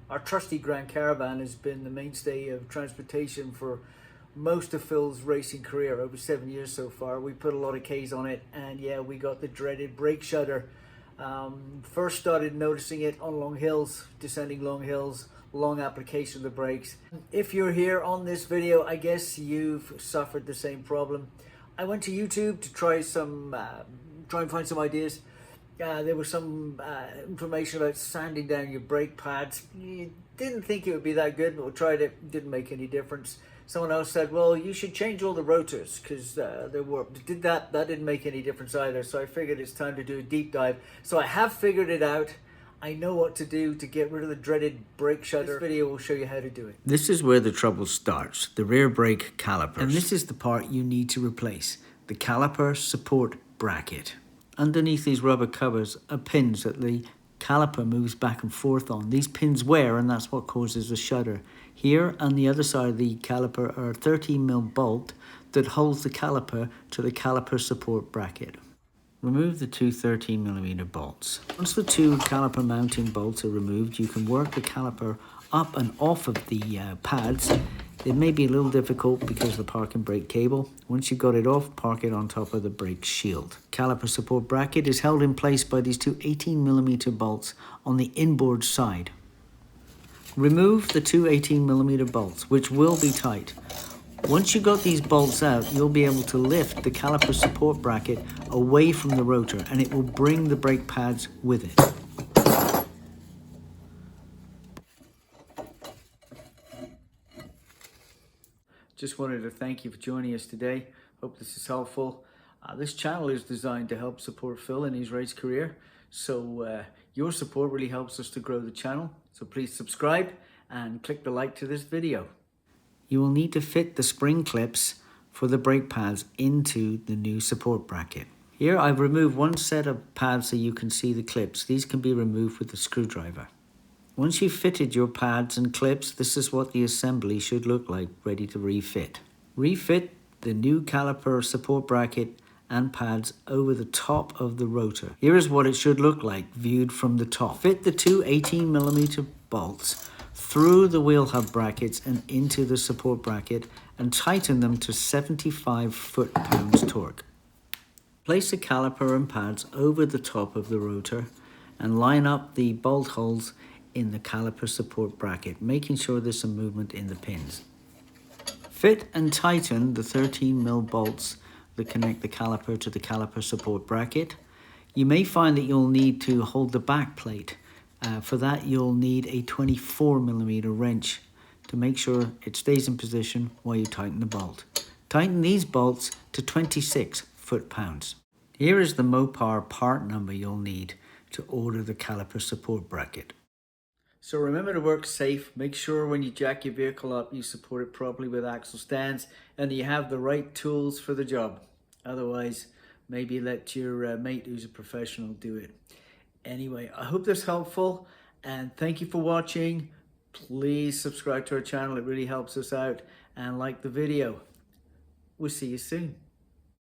Our trusty Grand Caravan has been the mainstay of transportation for most of Phil's racing career, over 7 years so far. We put a lot of Ks on it, and yeah, we got the dreaded brake shudder. First started noticing it on long hills, descending long hills, long application of the brakes. If you're here on this video, I guess you've suffered the same problem. I went to YouTube to try and find some ideas. There was some information about sanding down your brake pads. You didn't think it would be that good, but we tried it. Didn't make any difference. Someone else said, well, you should change all the rotors because they warped. Did that didn't make any difference either. So I figured it's time to do a deep dive. So I have figured it out. I know what to do to get rid of the dreaded brake shudder. This video will show you how to do it. This is where the trouble starts, the rear brake calipers. And this is the part you need to replace, the caliper support bracket. Underneath these rubber covers are pins that the caliper moves back and forth on. These pins wear, and that's what causes the shudder. Here on the other side of the caliper are a 13mm bolt that holds the caliper to the caliper support bracket. Remove the two 13mm bolts. Once the two caliper mounting bolts are removed, you can work the caliper up and off of the pads. It may be a little difficult because of the park and brake cable. Once you've got it off, park it on top of the brake shield. Caliper support bracket is held in place by these two 18mm bolts on the inboard side. Remove the two 18mm bolts, which will be tight. Once you've got these bolts out, you'll be able to lift the caliper support bracket away from the rotor, and it will bring the brake pads with it. Just wanted to thank you for joining us today. Hope this is helpful. This channel is designed to help support Phil in his race career. So your support really helps us to grow the channel. So please subscribe and click the like to this video. You will need to fit the spring clips for the brake pads into the new support bracket. Here I've removed one set of pads so you can see the clips. These can be removed with a screwdriver. Once you've fitted your pads and clips, this is what the assembly should look like, ready to refit. Refit the new caliper support bracket and pads over the top of the rotor. Here is what it should look like viewed from the top. Fit the two 18mm bolts through the wheel hub brackets and into the support bracket and tighten them to 75 foot-pounds torque. Place the caliper and pads over the top of the rotor and line up the bolt holes in the caliper support bracket, making sure there's some movement in the pins. Fit and tighten the 13mm bolts that connect the caliper to the caliper support bracket. You may find that you'll need to hold the back plate. For that, you'll need a 24mm wrench to make sure it stays in position while you tighten the bolt. Tighten these bolts to 26 foot-pounds. Here is the Mopar part number you'll need to order the caliper support bracket. So remember to work safe. Make sure when you jack your vehicle up, you support it properly with axle stands and you have the right tools for the job. Otherwise, maybe let your mate who's a professional do it. Anyway, I hope this is helpful and thank you for watching. Please subscribe to our channel. It really helps us out, and like the video. We'll see you soon.